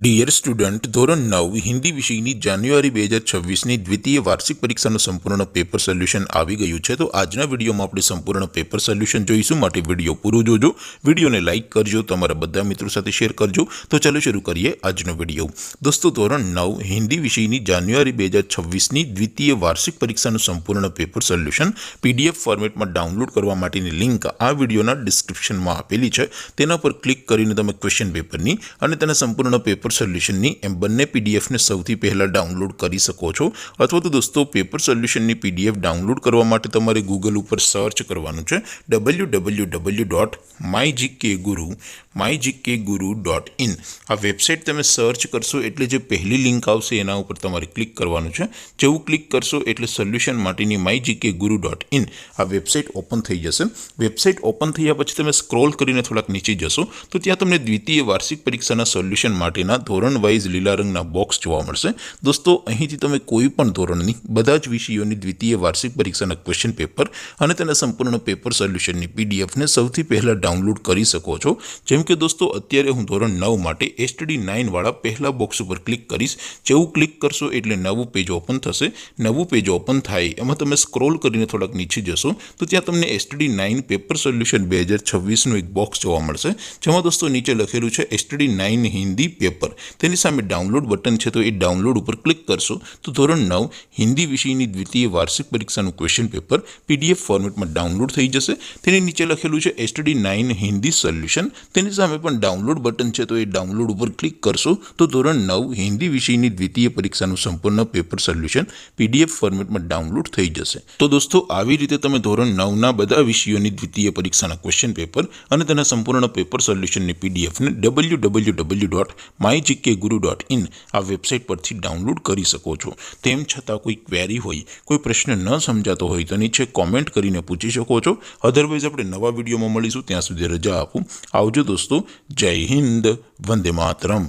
Dear student, ધોરણ 9 હિન્દી વિષયની જાન્યુઆરી 2026ની દ્વિતીય વાર્ષિક પરીક્ષાનું સંપૂર્ણ પેપર સોલ્યુશન આવી ગયું છે। તો આજના વિડીયોમાં આપણે સંપૂર્ણ પેપર સોલ્યુશન જોઈશું, માટે વિડીયો પૂરો જોજો। વિડીયોને લાઇક કરજો, તમારા બધા મિત્રો સાથે શેર કરજો। તો ચાલો શરૂ કરીએ આજનો વિડીયો। દોસ્તો, ધોરણ 9 હિન્દી વિષયની જાન્યુઆરી 2026ની દ્વિતીય વાર્ષિક પરીક્ષાનું સંપૂર્ણ પેપર સોલ્યુશન PDF ફોર્મેટમાં ડાઉનલોડ કરવા માટેની લિંક આ વિડીયોના ડિસ્ક્રિપ્શનમાં આપેલી છે। તેના પર ક્લિક કરીને તમે ક્વેશ્ચન પેપરની અને તેના સંપૂર્ણ પેપર સોલ્યુશનની એમ બંને પીડીએફને સૌથી પહેલાં ડાઉનલોડ કરી શકો છો। અથવા તો દોસ્તો, પેપર સોલ્યુશનની PDF ડાઉનલોડ કરવા માટે તમારે ગૂગલ ઉપર સર્ચ કરવાનું છે www.mygkguru.in। આ વેબસાઇટ તમે સર્ચ કરશો એટલે જે પહેલી લિંક આવશે એના ઉપર તમારે ક્લિક કરવાનું છે। જેવું ક્લિક કરશો એટલે સોલ્યુશન માટેની mygkguru.in આ વેબસાઇટ ઓપન થઈ જશે। વેબસાઇટ ઓપન થયા પછી તમે સ્ક્રોલ કરીને થોડાક નીચે જશો તો ત્યાં તમને દ્વિતીય વાર્ષિક પરીક્ષાના સોલ્યુશન માટેના ધોરણ વાઇઝ લીલા રંગના બોક્સ જોવા મળશે। દોસ્તો, અહીંથી તમે કોઈ પણ ધોરણની બધા જ વિષયોની દ્વિતીય વાર્ષિક પરીક્ષાના ક્વેશ્ચન પેપર અને તેના સંપૂર્ણ પેપર સોલ્યુશનની પીડીએફને સૌથી પહેલાં ડાઉનલોડ કરી શકો છો। જેમ કે દોસ્તો, અત્યારે હું ધોરણ 9 માટે STD 9 વાળા પહેલા બોક્સ ઉપર ક્લિક કરીશ। જેવું ક્લિક કરશો એટલે નવું પેજ ઓપન થશે। નવું પેજ ઓપન થાય એમાં તમે સ્ક્રોલ કરીને થોડાક નીચે જશો તો ત્યાં તમને STD 9 પેપર સોલ્યુશન 2026નું એક બોક્સ જોવા મળશે, જેમાં દોસ્તો નીચે લખેલું છે STD 9 હિન્દી પેપર। તેની સામે ડાઉનલોડ બટન છે, તો એ ડાઉનલોડ ઉપર ક્લિક કરશો તો ધોરણ 9 હિન્દી વિષયની દ્વિતીય વાર્ષિક પરીક્ષાનું ક્વેશ્ચન પેપર PDF ફોર્મેટમાં ડાઉનલોડ થઈ જશે। તેની નીચે લખેલું છે STD 9 હિન્દી સોલ્યુશન। તેની સામે પણ ડાઉનલોડ બટન છે, તો એ ડાઉનલોડ ઉપર ક્લિક કરશો તો ધોરણ 9 હિન્દી વિષયની દ્વિતીય પરીક્ષાનું સંપૂર્ણ પેપર સોલ્યુશન PDF ફોર્મેટમાં ડાઉનલોડ થઈ જશે। તો દોસ્તો, આવી રીતે તમે ધોરણ 9ના બધા વિષયોની દ્વિતીય પરીક્ષાના ક્વેશ્ચન પેપર અને તેના સંપૂર્ણ પેપર સોલ્યુશનની પીડીએફને www.mygkguru.in આ વેબસાઇટ પરથી ડાઉનલોડ કરી શકો છો। તેમ છતાં કોઈ ક્વેરી હોય, કોઈ પ્રશ્ન ન સમજાતો હોય તો નીચે કોમેન્ટ કરીને પૂછી શકો છો। અધરવાઇઝ આપણે નવા વિડીયોમાં મળીશું, ત્યાં સુધી રજા આપું। આવજો દોસ્તો, જય હિન્દ, વંદે માતરમ।